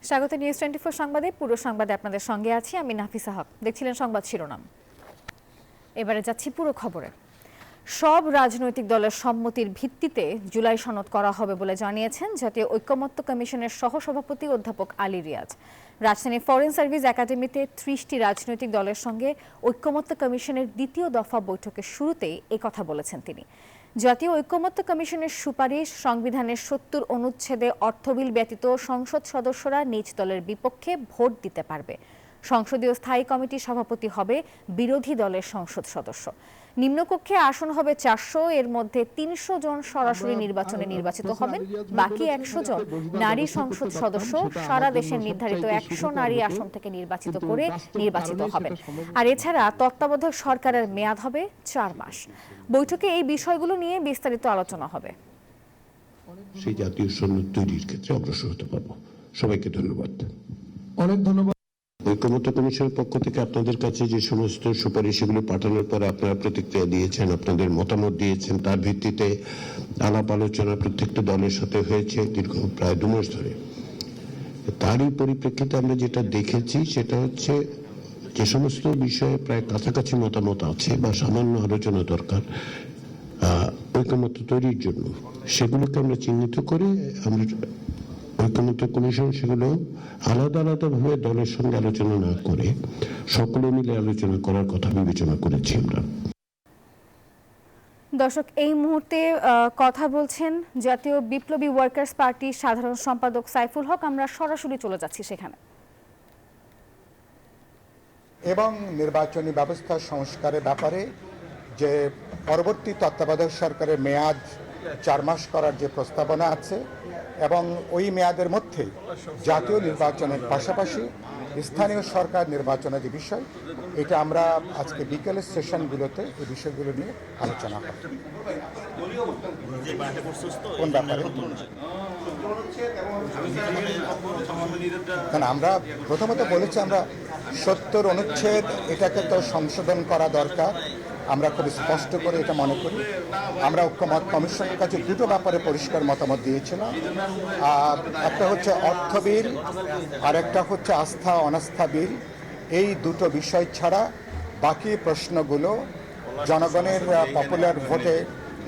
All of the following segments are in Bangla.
স্বাগত নিউজ 24 সংবাদে। পুরো সংবাদে আপনাদের সঙ্গে আছি আমি নাফিসা হক। দেখছিলেন সংবাদ শিরোনাম, এবারে যাচ্ছি পুরো খবরে। সব রাজনৈতিক দলের সম্মতির ভিত্তিতে জুলাই সনদ করা হবে বলে জানিয়েছেন জাতীয় ঐকমত্য কমিশনের সহসভাপতি অধ্যাপক আলী রিয়াজ। রাজধানীর ফরেন সার্ভিস একাডেমিতে 30টি রাজনৈতিক দলের সঙ্গে ঐকমত্য কমিশনের দ্বিতীয় দফা বৈঠকের শুরুতেই একথা বলেছেন তিনি। জাতীয় ঐকমত্য কমিশনের সুপারিশ, সংবিধানের 70 অনুচ্ছেদে অর্থবিল ব্যতীত সংসদ সদস্যরা নিজ দলের বিপক্ষে ভোট দিতে পারবে। সংসদীয় স্থায়ী কমিটির সভাপতি হবে বিরোধী দলের সংসদ সদস্য। নিম্নকক্ষে আসন হবে 400, এর মধ্যে 300 জন সরাসরি নির্বাচনে নির্বাচিত হবেন। বাকি 100 জন নারী সংসদ সদস্য সারা দেশের নির্ধারিত 100 নারী আসন থেকে নির্বাচিত হবেন। আর এছাড়া তত্ত্বাবধায়ক সরকারের মেয়াদ হবে 4 মাস। বৈঠকে এই বিষয়গুলো নিয়ে বিস্তারিত আলোচনা হবে। সেই জাতীয় সনদ তৈরির ক্ষেত্রে অগ্রসর হতে পারবো। সবাইকে ধন্যবাদ। অনেক ধন্যবাদ। ঐকমত্য কমিশনের পক্ষ থেকে আপনাদের কাছে যে সমস্ত সুপারিশ এগুলো পাঠানোর পরে আপনারা প্রতিক্রিয়া দিয়েছেন, আপনাদের মতামত দিয়েছেন, তার ভিত্তিতে আলাপ আলোচনা প্রত্যেকটা দলের সাথে হয়েছে দীর্ঘ প্রায় 2 মাস ধরে। তারই পরিপ্রেক্ষিতে আমরা যেটা দেখেছি সেটা হচ্ছে যে সমস্ত বিষয়ে প্রায় কাছাকাছি মতামত আছে বা সামান্য আলোচনা দরকার ঐকমত্য তৈরির জন্য, সেগুলোকে আমরা চিহ্নিত করে আমরা ঐকমত্য কমিশন সেগুলো আলাদা আলাদাভাবে দলের সঙ্গে আলোচনা না করে সকলে মিলে আলোচনা করার কথা বিবেচনা করেছি আমরা। দর্শক, এই মুহূর্তে কথা বলছেন জাতীয় বিপ্লবী ওয়ার্কার্স পার্টির সাধারণ সম্পাদক সাইফুল হক। আমরা সরাসরি চলে যাচ্ছি সেখানে। এবং নির্বাচনী ব্যবস্থা সংস্কারের ব্যাপারে যে পরবর্তী তত্ত্বাবধায়ক সরকারের মেয়াদ 4 মাস করার যে প্রস্তাবনা আছে এবং ওই মেয়াদের মধ্যে জাতীয় নির্বাচনের পাশাপাশি স্থানীয় সরকার নির্বাচনের যে বিষয়, এটা আমরা আজকে বিকেলের সেশনগুলোতে এই বিষয়গুলো নিয়ে আলোচনা করব। কোন ব্যাপারে? আমরা প্রথমত বলেছি আমরা 70 অনুচ্ছেদ এটাকে তো সংশোধন করা দরকার। আমরা খুব স্পষ্ট করে এটা মনে করি। আমরা ঐকমত্য কমিশনের কাছে 2টো ব্যাপারে পরিষ্কার মতামত দিয়েছিলাম। একটা হচ্ছে অর্থ বিল আর একটা হচ্ছে আস্থা অনাস্থা বিল। এই 2টো বিষয় ছাড়া বাকি প্রশ্নগুলো জনগণের পপুলার ভোটে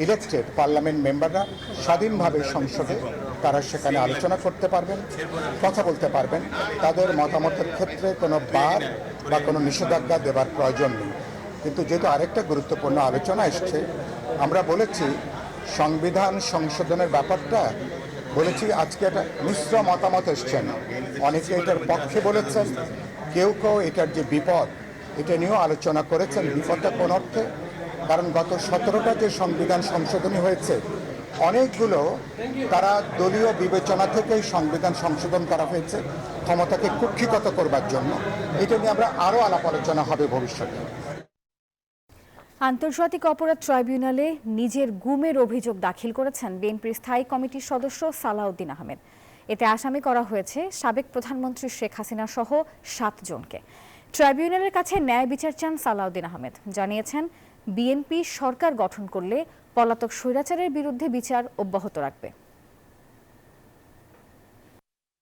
ইলেক্টেড পার্লামেন্ট মেম্বাররা স্বাধীনভাবে সংসদে তারা সেখানে আলোচনা করতে পারবেন, কথা বলতে পারবেন। তাদের মতামতের ক্ষেত্রে কোনো বার বা কোনো নিষেধাজ্ঞা দেবার প্রয়োজন নেই। কিন্তু যেহেতু আরেকটা গুরুত্বপূর্ণ আলোচনা এসছে, আমরা বলেছি সংবিধান সংশোধনের ব্যাপারটা বলেছি আজকে একটা মিশ্র মতামত এসছেন। অনেকে এটার পক্ষে বলেছেন, কেউ এটার যে বিপদ এটা নিয়েও আলোচনা করেছেন। বিপদটা কোন অর্থে? কারণ গত 17টা যে সংবিধান সংশোধনী হয়েছে অনেকগুলো তারা দলীয় বিবেচনা থেকেই সংবিধান সংশোধন করা হয়েছে ক্ষমতাকে কুক্ষিগত করবার জন্য। এটা নিয়ে আমরা আরও আলাপ আলোচনা হবে ভবিষ্যতে। আন্তর্জাতিক অপরাধ ট্রাইব্যুনালে নিজের গুমের অভিযোগ দাখিল করেছেন বিএনপির স্থায়ী কমিটির সদস্য সালাউদ্দিন আহমেদ। এতে আসামি করা হয়েছে সাবেক প্রধানমন্ত্রী শেখ হাসিনা সহ 7 জনকে। ট্রাইব্যুনালের কাছে ন্যায় বিচার চান সালাউদ্দিন আহমেদ। জানিয়েছেন বিএনপি সরকার গঠন করলে পলাতক স্বৈরাচারের বিরুদ্ধে বিচার অব্যাহত রাখবে।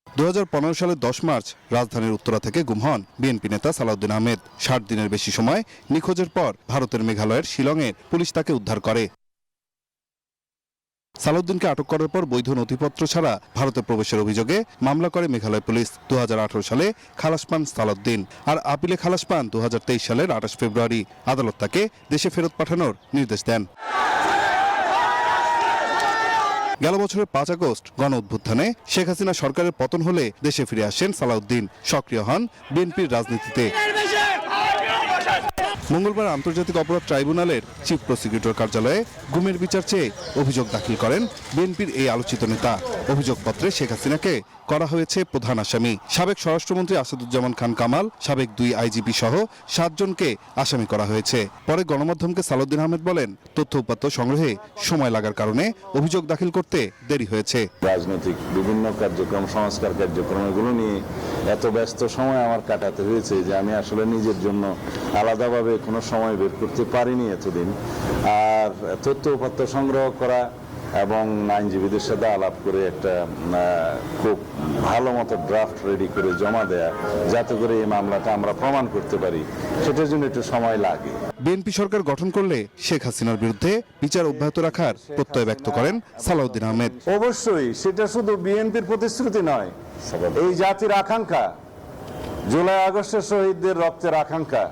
2015 সালের 10 মার্চ রাজধানীর উত্তরা থেকে গুম হন বিএনপি নেতা সালাউদ্দিন আহমেদ। 60 দিনের বেশি সময় নিখোঁজের পর ভারতের মেঘালয়ের শিলংয়ের পুলিশ তাকে উদ্ধার করে। সালাউদ্দিনকে আটক করার পর বৈধ নথিপত্র ছাড়া ভারতে প্রবেশের অভিযোগে মামলা করে মেঘালয় পুলিশ। 2018 সালে খালাস পান সালাউদ্দিন, আর আপিলে খালাস পান 2023 সালের 28 ফেব্রুয়ারি। আদালত তাকে দেশে ফেরত পাঠানোর নির্দেশ দেন। গেল বছরের 5 আগস্ট গণ অভ্যুত্থানে শেখ হাসিনা সরকারের পতন হলে দেশে ফিরে আসেন সালাউদ্দিন। সক্রিয় হন বিএনপির রাজনীতিতে। মঙ্গলবার আন্তর্জাতিক অপরাধ ট্রাইব্যুনালের চিফ প্রসিকিউটর কার্যালয়ে গুমের বিচার চেয়ে অভিযোগ দাখিল করেন বিএনপির এই আলোচিত নেতা। অভিযোগপত্রে শেখ হাসিনাকে করা হয়েছে প্রধান আসামি। সাবেক স্বরাষ্ট্রমন্ত্রী আসাদুজ্জামান খান কামাল, সাবেক 2 আইজিপি সহ 7 জনকে আসামি করা হয়েছে। পরে গণমাধ্যমকে সালাউদ্দিন আহমেদ বলেন, তথ্য উপাত্ত সংগ্রহে সময় লাগার কারণে অভিযোগ দাখিল করতে দেরি হয়েছে। রাজনৈতিক বিভিন্ন কার্যক্রম, সংস্কার কার্যক্রম এগুলো নিয়ে এত ব্যস্ত সময় আমার কাটাতে হয়েছে যে আমি আসলে নিজের জন্য আলাদাভাবে কোনো সময় বের করতে পারিনি এতদিন। আর তথ্য উপাত্ত সংগ্রহ করা এবং আইনজীবীদের সাথে আলাপ করে একটা খুব ভালো মতো ড্রাফট রেডি করে জমা দেয়া, যাতে করে এই মামলাটা আমরা প্রমাণ করতে পারি, সেটার জন্য একটু সময় লাগে। বিএনপি সরকার গঠন করলে শেখ হাসিনার বিরুদ্ধে বিচার অব্যাহত রাখার প্রত্যয় ব্যক্ত করেন সালাউদ্দিন আহমেদ। অবশ্যই সেটা শুধু বিএনপির প্রতিশ্রুতি নয়, এই জাতির আকাঙ্ক্ষা, জুলাই আগস্টের শহীদদের রক্তের আকাঙ্ক্ষা,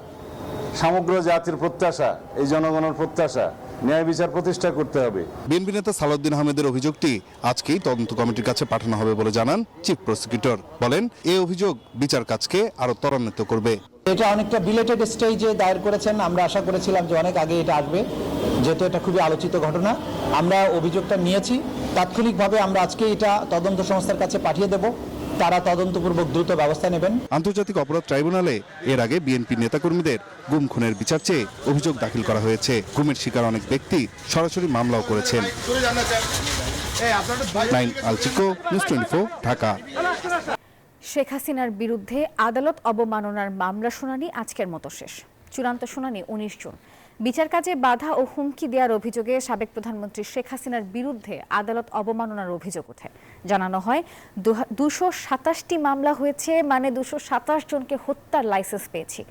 সমগ্র জাতির প্রত্যাশা, এই জনগণের প্রত্যাশা, ন্যায় বিচার প্রতিষ্ঠা করতে হবে। বিএনপি নেতা সালাউদ্দিন আহমেদের অভিযোগটি আজকেই তদন্ত কমিটির কাছে পাঠানো হবে বলে জানান চিফ প্রসিকিউটর। বলেন, এই অভিযোগ বিচার কাজকে আরো ত্বরান্বিত করবে। এটা অনেকটা বিলেটেড স্টেজে দায়ের করেছেন। আমরা আশা করেছিলাম যে অনেক আগে এটা আসবে, যেহেতু এটা খুবই আলোচিত ঘটনা। আমরা অভিযোগটা নিয়েছি, তাৎক্ষণিকভাবে আমরা আজকে এটা তদন্ত সংস্থার কাছে পাঠিয়ে দেব, তারা তদন্তপূর্বক দ্রুত ব্যবস্থা নেবেন। আন্তর্জাতিক অপরাধ ট্রাইব্যুনালে এর আগে বিএনপি নেতাকর্মীদের গুম খুনের বিচার চেয়ে অভিযোগ দাখিল করা হয়েছে। গুমের শিকার অনেক ব্যক্তি সরাসরি মামলাও করেছেন। নাইম আলচিকো, নিউজ 24, ঢাকা। শেখ হাসিনার বিরুদ্ধে আদালত অবমাননার মামলা শুনানি আজকের মতো শেষ। চূড়ান্ত শুনানি 19 জুন। বিচার কাজে বাধা ও হুমকি দেওয়ার অভিযোগে সাবেক প্রধানমন্ত্রী শেখ হাসিনার বিরুদ্ধে আদালত অবমাননার অভিযোগ ওঠে। জানানো হয় 227টি মামলা হয়েছে, মানে 227 জনকে হত্যার লাইসেন্স পেয়েছি।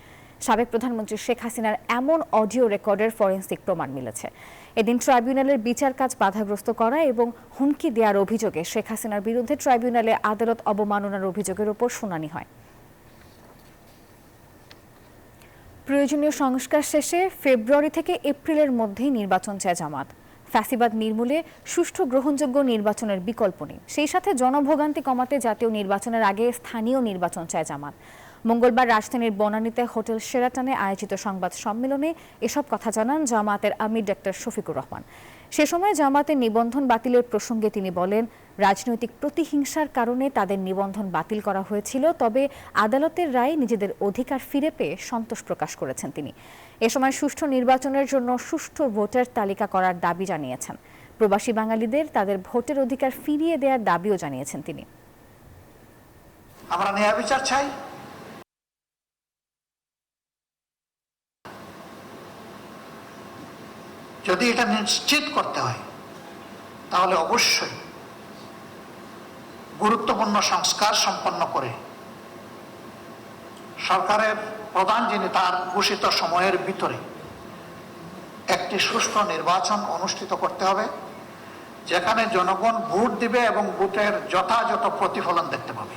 সাবেক প্রধানমন্ত্রী শেখ হাসিনার এমন অডিও রেকর্ডের ফরেনসিক প্রমাণ মিলেছে। এদিন ট্রাইব্যুনালের বিচার কাজ বাধাগ্রস্ত করা এবং হুমকি দেওয়ার অভিযোগে শেখ হাসিনার বিরুদ্ধে ট্রাইব্যুনালে আদালত অবমাননার অভিযোগের উপর শুনানি হয়। প্রয়োজনীয় সংস্কার শেষে ফেব্রুয়ারি থেকে এপ্রিলের মধ্যেই নির্বাচন চায় জামাত। ফ্যাসিবাদ নির্মূলে সুষ্ঠু গ্রহণযোগ্য নির্বাচনের বিকল্প নেই। সেই সাথে জনভোগান্তি কমাতে জাতীয় নির্বাচনের আগে স্থানীয় নির্বাচন চায় জামাত। মঙ্গলবার রাজধানীর বনানীতে হোটেল শেরাটনে আয়োজিত সংবাদ সম্মেলনে এসব কথা জানান জামায়াতের আমির ডক্টর শফিকুর রহমান। সে সময় জামায়াতের নিবন্ধন বাতিলের প্রসঙ্গে তিনি বলেন, রাজনৈতিক প্রতিহিংসার কারণে তাদের নিবন্ধন বাতিল করা হয়েছিল, তবে আদালতের রায়ে নিজেদের অধিকার ফিরে পেয়ে সন্তোষ প্রকাশ করেছেন তিনি। এ সময় সুষ্ঠু নির্বাচনের জন্য সুষ্ঠু ভোটার তালিকা করার দাবি জানিয়েছেন। প্রবাসী বাঙালিদের তাদের ভোটের অধিকার ফিরিয়ে দেওয়ার দাবিও জানিয়েছেন তিনি। আমরা ন্যায় বিচার চাই, যদি এটা নিশ্চিত করতে হয় তাহলে অবশ্যই গুরুত্বপূর্ণ সংস্কার সম্পন্ন করে সরকারের প্রধান যিনি তার ঘোষিত সময়ের ভিতরে একটি সুষ্ঠু নির্বাচন অনুষ্ঠিত করতে হবে, যেখানে জনগণ ভোট দিবে এবং ভোটের যথাযথ প্রতিফলন দেখতে পাবে।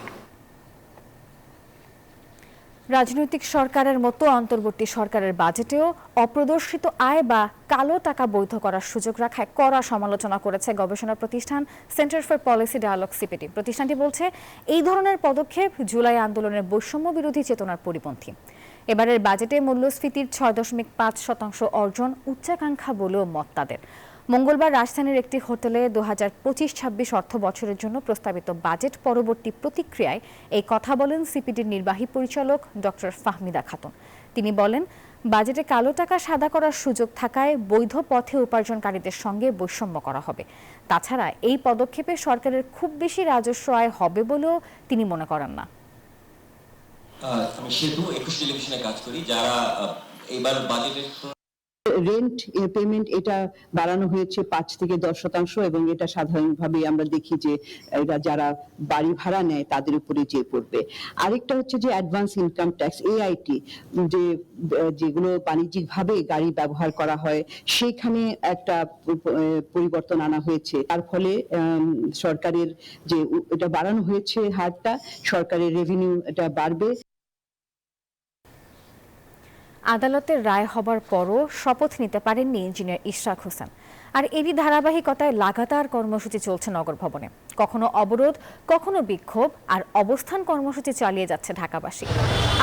রাজনৈতিক সরকারের মতো অন্তর্বর্তী সরকারের বাজেটেও অপ্রদর্শিত আয় বা কালো টাকা বৈধ করার সুযোগ রাখায় কড়া সমালোচনা করেছে গবেষণা প্রতিষ্ঠান centre for policy dialogue CPD. প্রতিষ্ঠানটি বলছে, এই ধরনের পদক্ষেপ জুলাই আন্দোলনের বৈষম্য বিরোধী চেতনার পরিপন্থী। এবারের বাজেটে মূল্যস্ফীতির 6.5% অর্জন উচ্চাকাঙ্ক্ষা বলেও মত তাদের। মঙ্গলবার রাজধানীর একটি হোটেলে 2025-26 অর্থ বছরের জন্য প্রস্তাবিত বাজেট পরবর্তী প্রতিক্রিয়ায় এই কথা বলেন সিপিডির নির্বাহী পরিচালক ডক্টর ফাহমিদা খাতুন। তিনি বলেন, বাজেটে কালো টাকা সাদা করার সুযোগ থাকায় বৈধ পথে উপার্জনকারীদের সঙ্গে বৈষম্য করা হবে। তাছাড়া এই পদক্ষেপে সরকারের খুব বেশি রাজস্ব আয় হবে বলেও তিনি মনে করেন না। আমি সেতু 21 টেলিভিশনে কাজ করি, যারা এবার বাজেটের রেন্ট পেমেন্ট এটা বাড়ানো হয়েছে 5 থেকে 10% এবং এটা সাধারণভাবে আমরা দেখি যে এরা যারা বাড়ি ভাড়া নেয় তাদের উপরে যে পড়বে। আরেকটা হচ্ছে যে অ্যাডভান্স ইনকাম ট্যাক্স এআইটি, যেগুলো বাণিজ্যিকভাবে গাড়ি ব্যবহার করা হয় সেইখানে একটা পরিবর্তন আনা হয়েছে। তার ফলে সরকারের যে এটা বাড়ানো হয়েছে হারটা, সরকারের রেভিনিউ এটা বাড়বে। আদালতের রায় হবার পরও শপথ নিতে পারেননি ইঞ্জিনিয়ার ইশরাক হোসেন। আর এরই ধারাবাহিকতায় লাগাতার কর্মসূচি চলছে নগর ভবনে। কখনো অবরোধ, কখনো বিক্ষোভ আর অবস্থান কর্মসূচি চালিয়ে যাচ্ছে ঢাকাবাসী।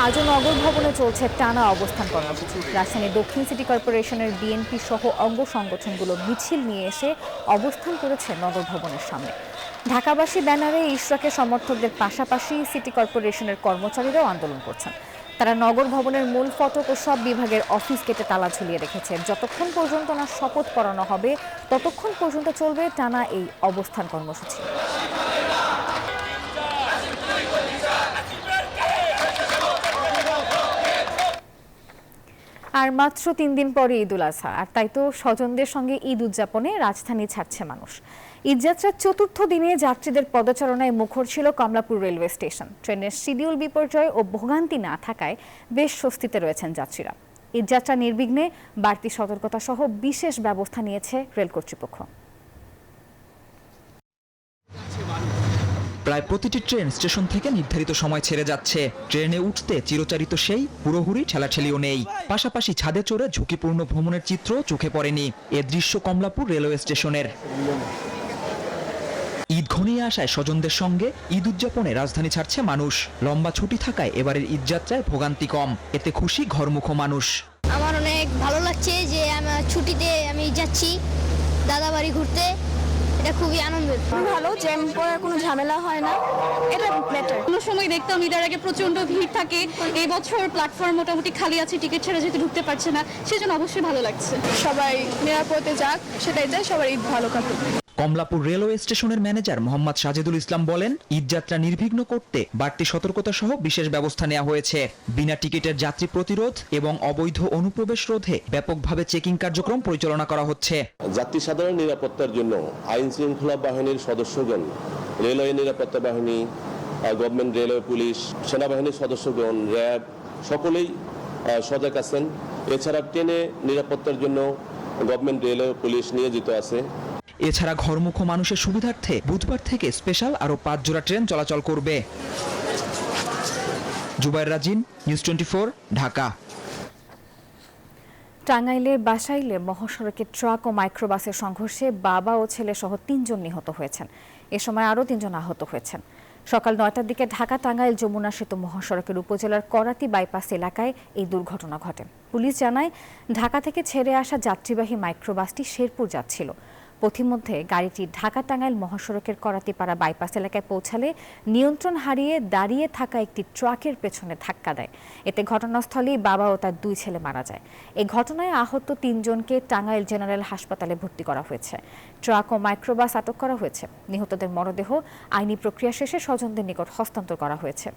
আজও নগর ভবনে চলছে টানা অবস্থান কর্মসূচি। রাজধানীর দক্ষিণ সিটি কর্পোরেশনের বিএনপি সহ অঙ্গ সংগঠনগুলো মিছিল নিয়ে এসে অবস্থান করেছে নগর ভবনের সামনে। ঢাকাবাসী ব্যানারে ইশরাকের সমর্থকদের পাশাপাশি সিটি কর্পোরেশনের কর্মচারীরাও আন্দোলন করছেন। তারা নগর ভবনের মূল ফটক ও সব বিভাগের অফিস কেটে তালা ঝুলিয়ে রেখেছে। যতক্ষণ পর্যন্ত না শপথ পড়ানো হবে ততক্ষণ পর্যন্ত চলবে টানা এই অবস্থান কর্মসূচি। আর মাত্র 3 দিন পরে ঈদুল আজহা, আর তাই তো স্বজনদের সঙ্গে ঈদ উদযাপনে রাজধানী ছাড়ছে মানুষ। ঈদযাত্রার চতুর্থ দিনে যাত্রীদের পদচারণায় মুখর ছিল কমলাপুর রেলওয়ে স্টেশন। ট্রেনের শিডিউল বিপর্যয় ও ভোগান্তি না থাকায় বেশ স্বস্তিতে রয়েছেন যাত্রীরা। ঈদযাত্রা নির্বিঘ্নে বাড়তি সতর্কতা সহ বিশেষ ব্যবস্থা নিয়েছে রেল কর্তৃপক্ষ। প্রায় প্রতিটি ট্রেন স্টেশন থেকে নির্ধারিত সময় ছেড়ে যাচ্ছে। ট্রেনে উঠতে চিরচারিত সেই হুড়োহুড়ি ঠেলাঠেলিও নেই। পাশাপাশি ছাদে চড়ে ঝুঁকিপূর্ণ ভ্রমণের চিত্র চোখে পড়েনি। এ দৃশ্য কমলাপুর রেলওয়ে স্টেশনের। ঈদ ঘনিয়ে আসায় স্বজনদের সঙ্গে ঈদ উদযাপনে রাজধানী ছাড়ছে মানুষ। লম্বা ছুটি থাকায় এবারের ঈদযাত্রায় ভোগান্তি কম, এতে খুশি ঘরমুখ মানুষ। আমার অনেক ভালো লাগছে যে আমার ছুটিতে আমি যাচ্ছি দাদা বাড়ি ঘুরতে, এটা খুবই আনন্দের। ভালো, জ্যাম পড়ার কোনো ঝামেলা হয় না, এটা বেটার। কোনো সময় দেখতাম ঈদের আগে প্রচন্ড ভিড় থাকে, এই বছর প্ল্যাটফর্ম মোটামুটি খালি আছে, টিকিট ছাড়া যেতে ঢুকতে পারছে না, সেজন্য অবশ্যই ভালো লাগছে। সবাই নিরাপদে যাক, সেটাই চাই, সবার ঈদ ভালো কাটুক। কমলাপুর রেলওয়ে স্টেশনের ম্যানেজার মোহাম্মদ সাজেদুল ইসলাম বলেন, ঈদযাত্রা নির্বিঘ্ন করতে বাড়তি সতর্কতা সহ বিশেষ ব্যবস্থা নেওয়া হয়েছে। বিনা টিকিটের যাত্রী প্রতিরোধ এবং অবৈধ অনুপ্রবেশ রোধে ব্যাপকভাবে চেকিং কার্যক্রম পরিচালনা করা হচ্ছে। যাত্রী সাধারণ নিরাপত্তার জন্য আইন শৃঙ্খলা বাহিনীর সদস্যগণ, রেলওয়ে নিরাপত্তা বাহিনী, গভর্নমেন্ট রেলওয়ে পুলিশ, সেনাবাহিনীর সদস্যগণ, র্যাব সকলেই সজাগ আছেন। এছাড়া ট্রেনে নিরাপত্তার জন্য গভর্নমেন্ট রেলওয়ে পুলিশ নিয়োজিত আছে। এছাড়া ঘরমুখ মানুষের সুবিধার্থে বুধবার থেকে স্পেশাল আরও 5 জোড়া ট্রেন চলাচল করবে। জুবাইর রাজিন, নিউজ 24, ঢাকা। টাঙ্গাইলের বাসাইলে মহাসড়কে ট্রাক ও মাইক্রোবাসের সংঘর্ষে বাবা ও ছেলে সহ 3 জন নিহত হয়েছেন। এ সময় আরও 3 জন আহত হয়েছেন। সকাল 9টার দিকে ঢাকা টাঙ্গাইল যমুনা সেতু মহাসড়কের উপজেলার করাতি বাইপাস এলাকায় এই দুর্ঘটনা ঘটে। পুলিশ জানায়, ঢাকা থেকে ছেড়ে আসা যাত্রীবাহী মাইক্রোবাসটি শেরপুর যাচ্ছিল। পথিমধ্যে গাড়িটি ঢাকা টাঙ্গাইল মহাসড়কের করাতিপাড়া বাইপাস এলাকায় পৌঁছালে নিয়ন্ত্রণ হারিয়ে দাঁড়িয়ে থাকা একটি ট্রাকের পেছনে ধাক্কা দেয়। এতে ঘটনাস্থলেই বাবা ও তার 2 ছেলে মারা যায়। এই ঘটনায় আহত 3 জনকে টাঙ্গাইল জেনারেল হাসপাতালে ভর্তি করা হয়েছে। ট্রাক ও মাইক্রোবাস আটক করা হয়েছে। নিহতদের মরদেহ আইনি প্রক্রিয়া শেষে স্বজনদের নিকট হস্তান্তর করা হয়েছে।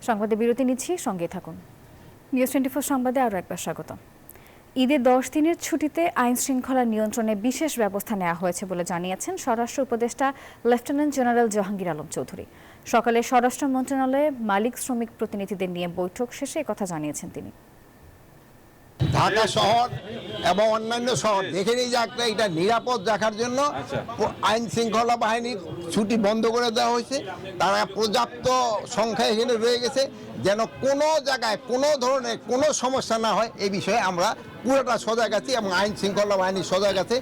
সংবাদে বিরতি নিচ্ছি, সঙ্গে থাকুন। নিউজ 24 সংবাদে আরও একবার স্বাগত। ঈদের 10 দিনের ছুটিতে আইন শৃঙ্খলা নিয়ন্ত্রণে বিশেষ ব্যবস্থা নেওয়া হয়েছে বলে জানিয়েছেন স্বরাষ্ট্র উপদেষ্টা লেফটেন্যান্ট জেনারেল জাহাঙ্গীর আলম চৌধুরী। সকালে স্বরাষ্ট্র মন্ত্রণালয়ে মালিক শ্রমিক প্রতিনিধিদের নিয়ে বৈঠক শেষে একথা জানিয়েছেন তিনি। ঢাকা শহর এবং অন্যান্য শহর দেখে নিয়ে যাত্রা এটা নিরাপদ রাখার জন্য আইন শৃঙ্খলা বাহিনীর ছুটি বন্ধ করে দেওয়া হয়েছে। তারা পর্যাপ্ত সংখ্যা এখানে রয়ে গেছে, যেন কোনো জায়গায় কোনো ধরনের কোনো সমস্যা না হয় এই বিষয়ে আমরা পুরোটা সজাগ আছি এবং আইন শৃঙ্খলা বাহিনী সজাগ আছে।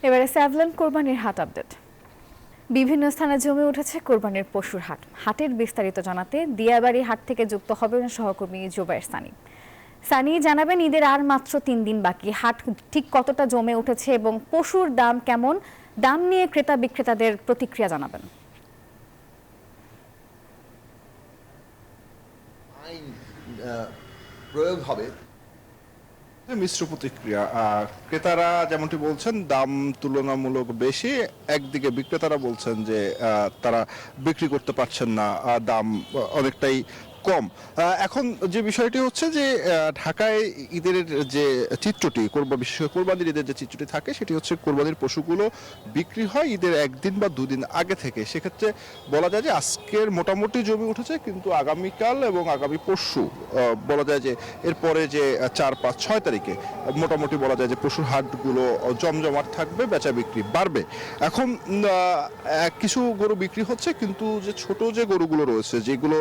এবারে স্যাভলন কোরবানির হাট আপডেট। বিভিন্ন স্থানে জমে উঠেছে কোরবানির পশুর হাট। হাটের বিস্তারিত জানাতে দিয়াবাড়ি হাট থেকে যুক্ত হবেন সহকর্মী জুবাইর সানি। সানি, জানাবেন ঈদের আর মাত্র 3 দিন বাকি, হাট ঠিক কতটা জমে উঠেছে এবং পশুর দাম কেমন? দাম নিয়ে ক্রেতা বিক্রেতাদের প্রতিক্রিয়া জানাবেন। আইন প্রয়োগ হবে, মিশ্র প্রতিক্রিয়া। ক্রেতারা যেমনটি বলছেন দাম তুলনামূলক বেশি, একদিকে বিক্রেতারা বলছেন যে তারা বিক্রি করতে পারছেন না, দাম অনেকটাই কম। এখন যে বিষয়টি হচ্ছে যে ঢাকায় ঈদের যে চিত্রটি, বিশেষ করে কোরবানির ঈদের যে চিত্রটি থাকে সেটি হচ্ছে কোরবানির পশুগুলো বিক্রি হয় ঈদের 1 দিন বা 2 দিন আগে থেকে। সেক্ষেত্রে বলা যায় যে আজকের মোটামুটি জমে উঠেছে, কিন্তু আগামীকাল এবং আগামী পরশু বলা যায় যে এরপরে যে 4, 5, 6 তারিখে মোটামুটি বলা যায় যে পশুর হাটগুলো জমজমাট থাকবে, বেচা বিক্রি বাড়বে। এখন কিছু গরু বিক্রি হচ্ছে, কিন্তু যে ছোট যে গরুগুলো রয়েছে যেগুলো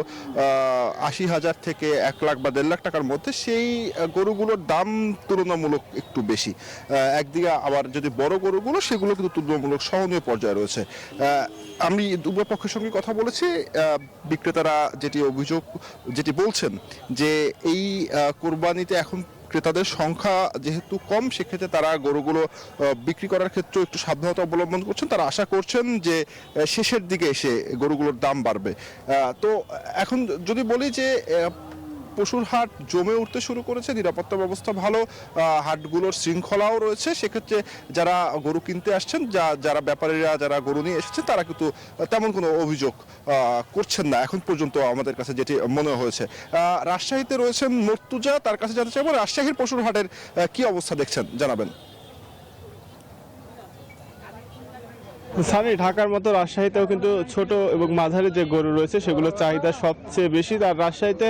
80,000 থেকে 1 লাখ বা 1.5 লাখ টাকার মধ্যে, সেই গরুগুলোর দাম তুলনামূলক একটু বেশি। একদিকে আবার যদি বড় গরুগুলো সেগুলো কিন্তু তুলনামূলক সহনীয় পর্যায়ে রয়েছে। আমি উভয় পক্ষের সঙ্গে কথা বলেছি, বিক্রেতারা যেটি বলছেন যে এই কোরবানিতে এখন ক্রেতাদের সংখ্যা যেহেতু কম, সেক্ষেত্রে তারা গরুগুলো বিক্রি করার ক্ষেত্রে একটু সাবধানতা অবলম্বন করছেন। তারা আশা করছেন যে শেষের দিকে এসে গরুগুলোর দাম বাড়বে। তো এখন যদি বলি যে পশুর হাট জমে উঠতে শুরু করেছে, নিরাপত্তা ব্যবস্থা ভালো, হাটগুলোর শৃঙ্খলাও রয়েছে। সেক্ষেত্রে যারা গরু কিনতে আসছেন, যারা ব্যাপারীরা যারা গরু নিয়ে এসেছেন, তারা কিন্তু তেমন কোনো অভিযোগ করছেন না এখন পর্যন্ত আমাদের কাছে যেটি মনে হয়েছে। রাজশাহীতে রয়েছেন মর্তুজা, তার কাছে জানতে চাইব রাজশাহীর পশুর হাটের কি অবস্থা দেখছেন, জানাবেন। স্বামী, ঢাকার মতো রাজশাহীতেও কিন্তু ছোট এবং মাঝারি যে গরু রয়েছে সেগুলোর চাহিদা সবচেয়ে বেশি। আর রাজশাহীতে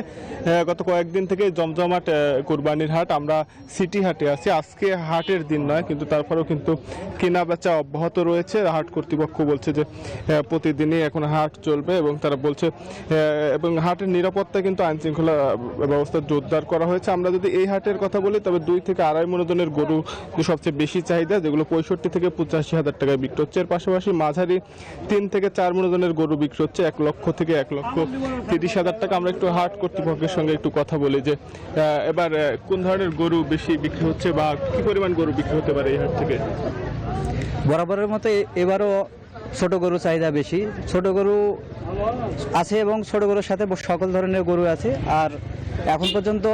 গত কয়েকদিন থেকে জমজমাট কুরবানির হাট। আমরা সিটি হাটে আছি, আজকে হাটের দিন নয়, কিন্তু তারপরেও কিন্তু কেনা বেচা অব্যাহত রয়েছে। হাট কর্তৃপক্ষ বলছে যে প্রতিদিনই এখন হাট চলবে এবং তারা বলছে এবং হাটের নিরাপত্তা কিন্তু আইন শৃঙ্খলা ব্যবস্থা জোরদার করা হয়েছে। আমরা যদি এই হাটের কথা বলি তবে 2 থেকে আড়াই মনোজনের গরু সবচেয়ে বেশি চাহিদা, যেগুলো 65 থেকে 85,000 টাকায় বিক্রি হচ্ছে। এর পাশাপাশি মাঝারি 3 থেকে 4 মনোজনের গরু বিক্রি হচ্ছে 1 লক্ষ থেকে 1,30,000 টাকা। আমরা একটু হাট কর্তৃপক্ষের সঙ্গে একটু কথা বলি যে এবার কোন ধরনের গরু বেশি বিক্রি হচ্ছে বা কি পরিমাণ গরু বিক্রি হতে পারে এই হাট থেকে। বরাবরের মতো এবারও ছোট গরু চাহিদা বেশি। ছোট গরু আছে এবং ছোট গরুর সাথে সকল ধরনের গরু আছে। আর এখন পর্যন্ত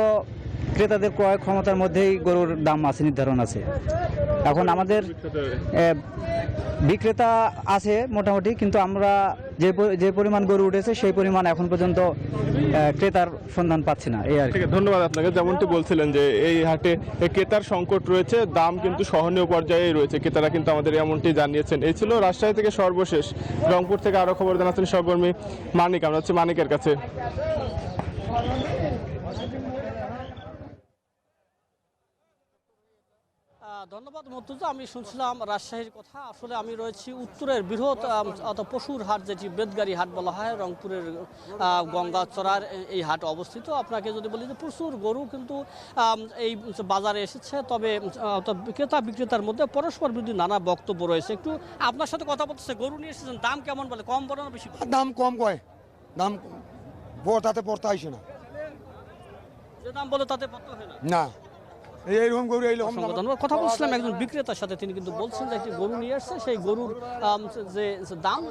ক্রেতাদের ক্রয় ক্ষমতার মধ্যেই গরুর দাম আছে, নির্ধারণ আছে। এখন আমাদের বিক্রেতা আছে মোটামুটি, কিন্তু আমরা যে পরিমাণ গরু উঠেছে সেই পরিমাণ এখন পর্যন্ত ক্রেতার সন্ধান পাচ্ছি না। এই আর কি। ধন্যবাদ আপনাকে। যেমনটি বলছিলেন যে এই হাটে ক্রেতার সংকট রয়েছে, দাম কিন্তু সহনীয় পর্যায়ে রয়েছে, ক্রেতারা কিন্তু আমাদের এমনটি জানিয়েছেন। এই ছিল রাজশাহী থেকে সর্বশেষ। রংপুর থেকে আরো খবর জানাচ্ছেন সহকর্মী মানিক। আমরা হচ্ছে মানিকের কাছে। ধন্যবাদ মর্তুজা। আমি শুনছিলাম রাজশাহীর কথা। আসলে আমি রয়েছি উত্তরের বৃহৎ পশুর হাট, যেটি বেদগাড়ি হাট বলা হয়, রংপুরের গঙ্গাচড়ার এই হাট অবস্থিত। আপনাকে যদি বলি যে প্রচুর গরু কিন্তু এই বাজারে এসেছে, তবে ক্রেতা বিক্রেতার মধ্যে পরস্পর বিরোধী নানা বক্তব্য রয়েছে। একটু আপনার সাথে কথা বলতেছে, গরু নিয়ে এসেছেন, দাম কেমন বলে? কম বলে না বেশি? দাম কম কয়, দাম তাতে পড়তে আসে না, যে দাম বলে তাতে পড়তে হয় না। না কথা বলছিলাম একজন বিক্রেতার সাথে, তিনি কিন্তু বলছেন যে একটি গরু নিয়ে আসছে, সেই গরুর যে দাম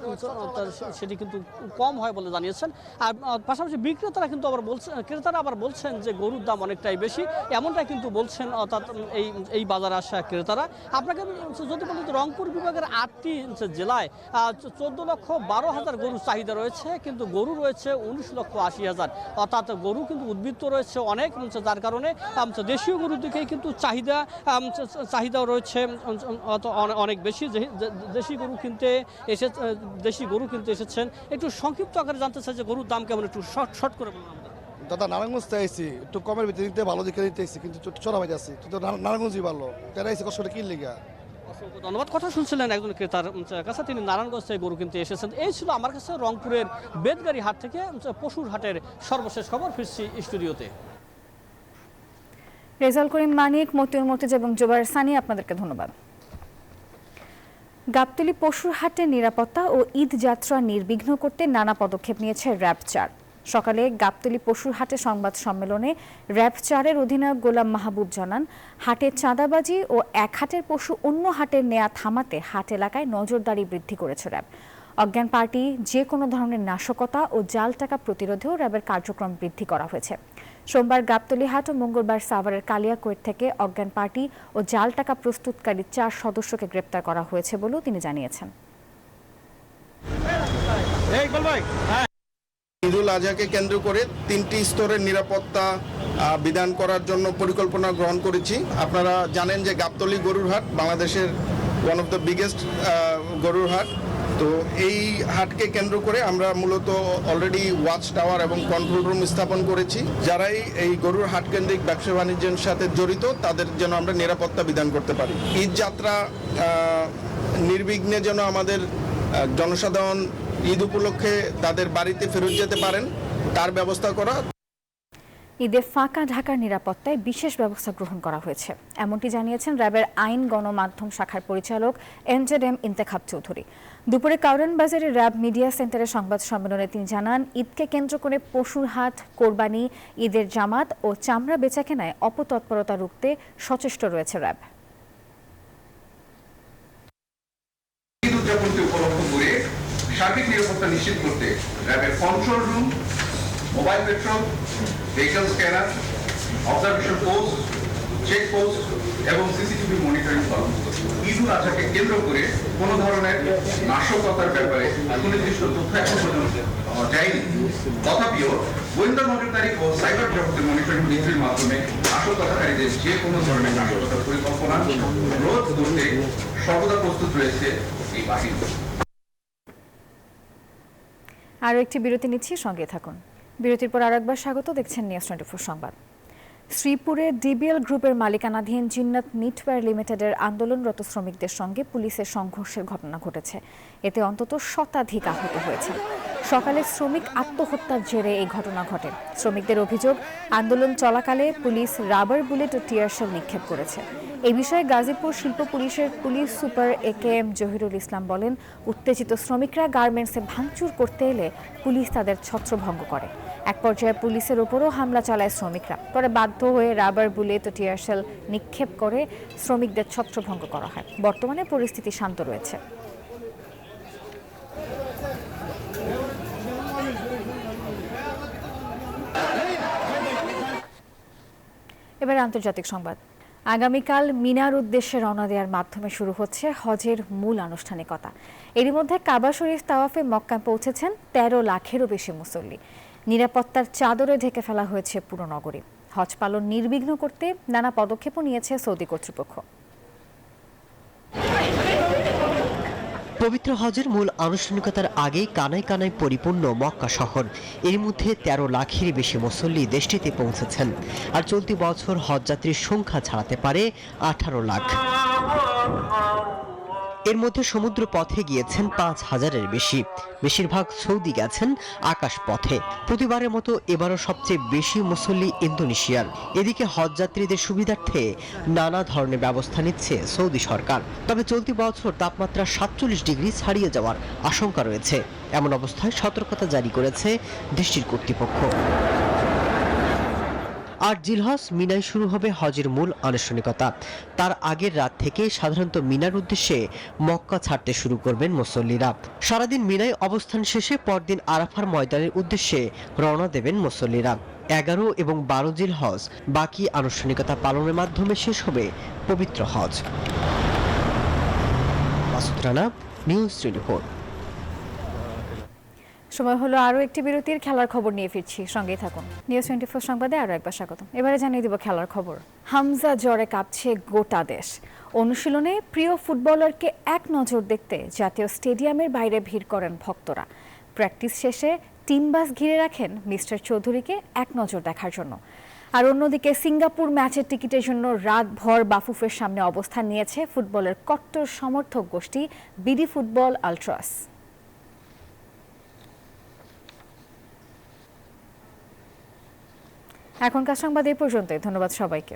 সেটি কিন্তু কম হয় বলে জানিয়েছেন। আর পাশাপাশি বিক্রেতারা কিন্তু আবার বলছেন, ক্রেতারা আবার বলছেন যে গরুর দাম অনেকটাই বেশি, এমনটাই কিন্তু বলছেন অর্থাৎ এই বাজারে আসা ক্রেতারা। আপনাকে যদি বলি রংপুর বিভাগের 8টি জেলায় 14,12,000 গরু চাহিদা রয়েছে, কিন্তু গরু রয়েছে 19,80,000। অর্থাৎ গরু কিন্তু উদ্বৃত্ত রয়েছে অনেক, যার কারণে দেশীয় গরুর দিকে কিন্তু চাহিদাও রয়েছে অনেক বেশি। দেশি গরু কিনতে এসেছেন। একটু সংক্ষিপ্ত আকারে জানতে চাই যে গরুর দাম কেমন, একটু শর্ট করে বলুন আমাদের। দাদা, নারায়ণগঞ্জ এসেছি, একটু কমের ভিতরে নিতে ভালো দিকে নিতে এসেছি, কিন্তু চড়া বাইতে আসছি, কিন্তু নারায়ণগঞ্জই ভালো। তারা এসে কষ্ট কি লেগা। ধন্যবাদ। কথা শুনছিলেন একজন ক্রেতার কাছে, তিনি নারায়ণগঞ্জ থেকে গরু কিনতে এসেছেন। এই ছিল আমার কাছে রংপুরের বেদগাড়ি হাট থেকে পশুর হাটের সর্বশেষ খবর। ফিরছি স্টুডিওতে। রেজাউল করিম মানিক, মতিউর মতিজ এবং জোবায়ের সানি, আপনাদেরকে ধন্যবাদ। গাবতলী পশুর হাটের নিরাপত্তা ও ঈদ যাত্রা নির্বিঘ্ন করতে নানা পদক্ষেপ নিয়েছে র্যাব 4। সকালে গাবতলী পশুর হাটে সংবাদ সম্মেলনে র্যাব 4-এর অধিনায়ক গোলাম মাহবুব জানান, হাটে চাঁদাবাজি ও এক হাটের পশু অন্য হাটের নেয়া থামাতে হাট এলাকায় নজরদারি বৃদ্ধি করেছে র্যাব। অজ্ঞান পার্টি, যে কোনো ধরনের নাশকতা ও জাল টাকা প্রতিরোধেও র্যাবের কার্যক্রম বৃদ্ধি করা হয়েছে। সোমবার গাবতলী হাট ও মঙ্গলবার সাভারের কালিয়াকৈর থেকে অজ্ঞান পার্টি ও জাল টাকা প্রস্তুতকারী 4 সদস্যকে গ্রেপ্তার করা হয়েছে বলেও তিনি জানিয়েছেন। ঈদুল আজহাকে কেন্দ্র করে 3টি স্তরের নিরাপত্তা বিধান করার জন্য পরিকল্পনা গ্রহণ করেছি। আপনারা জানেন যে গাবতলী গরুর হাট বাংলাদেশের ওয়ান অফ দ্য বিগেস্ট গরুর হাট। তো এই হাটকে কেন্দ্র করে আমরা মূলত অলরেডি ওয়াচ টাওয়ার এবং কন্ট্রোল রুম স্থাপন করেছি। যারাই এই গরুর হাট কেন্দ্রিক ব্যবসা বাণিজ্যের সাথে জড়িত তাদের যেন আমরা নিরাপত্তা বিধান করতে পারি। ঈদ যাত্রা নির্বিঘ্নে যেন আমাদের জনসাধারণ ঈদ উপলক্ষে তাদের বাড়িতে ফেরত যেতে পারেন তার ব্যবস্থা করা। ঈদে ফাঁকা ঢাকার নিরাপত্তায় বিশেষ ব্যবস্থা গ্রহণ করা হয়েছে, এমনটি জানিয়েছেন র্যাবের আইন গণমাধ্যম শাখার পরিচালক এমজেডএম ইন্তেখাব চৌধুরী। দুপুরে কাউরান বাজারে র্যাব মিডিয়া সেন্টারে সংবাদ সম্মেলনে তিনি জানান, ঈদকে কেন্দ্র করে পশুর হাট, কোরবানি, ঈদের জামাত ও চামড়া বেচাকেনায় অপতৎপরতা রুখতে সচেষ্ট রয়েছে র্যাব। ঈদ উদযাপনকে উপলক্ষ করে সার্বিক নিরাপত্তা নিশ্চিত করতে র্যাবের control room, mobile patrol vehicle scanner, observation post, check post এবং সিসিটিভি মনিটরিং কর্মসূচি। ঈদ উল আজহাকে কেন্দ্র করে কোনো ধরনের নাশকতার ব্যাপারে সুনির্দিষ্ট তথ্য এখন পর্যন্ত যায়নি। তথাপিও গোয়েন্দা নজরদারি ও সাইবার জগতের মনিটরিং নীতির মাধ্যমে নাশকতাকারীদের যে কোনো ধরনের নাশকতার পরিকল্পনা রোধ করতে সর্বদা প্রস্তুত রয়েছে এই বাহিনী। আরও একটি বিরতি নিচ্ছি, সঙ্গে থাকুন। বিরতির পর আরেকবার স্বাগত, দেখছেন নিউজ 24 সংবাদ। শ্রীপুরে ডিবিএল গ্রুপের মালিকানাধীন জিন্নাত নিটওয়্যার লিমিটেডের আন্দোলনরত শ্রমিকদের সঙ্গে পুলিশের সংঘর্ষের ঘটনা ঘটেছে। এতে অন্তত শতাধিক আহত হয়েছে। সকালে শ্রমিক আত্মহত্যার জেরে এই ঘটনা ঘটে। শ্রমিকদের অভিযোগ, আন্দোলন চলাকালে পুলিশ রাবার বুলেট ও টিয়ারশেল নিক্ষেপ করেছে। এই বিষয়ে গাজীপুর শিল্প পুলিশের পুলিশ সুপার AKM জহিরুল ইসলাম বলেন, উত্তেজিত শ্রমিকরা গার্মেন্টসে ভাঙচুর করতে এলে পুলিশ তাদের ছত্রভঙ্গ করে। এক পর্যায়ে পুলিশের ওপরও হামলা চালায় শ্রমিকরা। পরে বাধ্য হয়ে রাবার বুলেট ও টিয়ারশেল নিক্ষেপ করে শ্রমিকদের ছত্রভঙ্গ করা হয়। বর্তমানে পরিস্থিতি শান্ত রয়েছে। এবার আন্তর্জাতিক সংবাদ। আগামীকাল মিনার উদ্দেশ্যে রওনা দেওয়ার মাধ্যমে শুরু হচ্ছে হজের মূল আনুষ্ঠানিকতা। এরই মধ্যে কাবা শরীফ তাওয়াফে মক্কায় পৌঁছেছেন 13 লাখেরও বেশি মুসল্লি। নিরাপত্তার চাদরে ঢেকে ফেলা হয়েছে পুরো নগরী। হজ পালন নির্বিঘ্ন করতে নানা পদক্ষেপও নিয়েছে সৌদি কর্তৃপক্ষ। পবিত্র হজের মূল আনুষ্ঠানিকতার আগেই কানায় কানায় পরিপূর্ণ মক্কা শহর। এর মধ্যে 13 লাখের বেশি মুসল্লি দেশটিতে পৌঁছেছেন। আর চলতি বছর হজযাত্রীর সংখ্যা ছাড়াতে পারে 18 লাখ। এর মধ্যে সমুদ্র পথে গিয়েছেন 5,000-এর বেশি। বেশিরভাগ সৌদি গেছেন আকাশ পথে। প্রতিবারের মতো এবারও সবচেয়ে বেশি মুসল্লি ইন্দোনেশিয়ার। এদিকে হজযাত্রীদের সুবিধার্থে নানা ধরনের ব্যবস্থা নিচ্ছে সৌদি সরকার। তবে চলতি বছর তাপমাত্রা 47 ডিগ্রি ছাড়িয়ে যাওয়ার আশঙ্কা রয়েছে। এমন অবস্থায় সতর্কতা জারি করেছে দেশটির কর্তৃপক্ষ। আর জিলহজ মিনায় শুরু হবে হজের মূল আনুষ্ঠানিকতা। তার আগের রাত থেকে সাধারণত মিনার উদ্দেশ্যে মক্কা ছাড়তে শুরু করবেন মুসল্লিরা। সারাদিন মিনায় অবস্থান শেষে পরদিন আরাফার ময়দানের উদ্দেশ্যে রওনা দেবেন মুসল্লিরা। 11 এবং 12 জিলহজ বাকি আনুষ্ঠানিকতা পালনের মাধ্যমে শেষ হবে পবিত্র হজ। মাসুদ রানা, নিউজ 24। সময় হলো আরও একটি বিরতির। খেলার খবর নিয়ে ফিরছি, সঙ্গেই থাকুন। নিউজ 24 সংবাদে আরও একবার স্বাগত। এবারে জানিয়ে দিব খেলার খবর। হামজা জ্বরে কাঁপছে গোটা দেশ। অনুশীলনে প্রিয় ফুটবলারকে এক নজর দেখতে জাতীয় স্টেডিয়ামের বাইরে ভিড় করেন ভক্তরা। প্র্যাকটিস শেষে টিম বাস ঘিরে রাখেন মিস্টার চৌধুরীকে এক নজর দেখার জন্য। আর অন্যদিকে সিঙ্গাপুর ম্যাচের টিকিটের জন্য রাতভর বাফুফের সামনে অবস্থান নিয়েছে ফুটবলের কট্টর সমর্থক গোষ্ঠী বিডি ফুটবল আলট্রাস। এখনকার সংবাদ এই পর্যন্তই। ধন্যবাদ সবাইকে।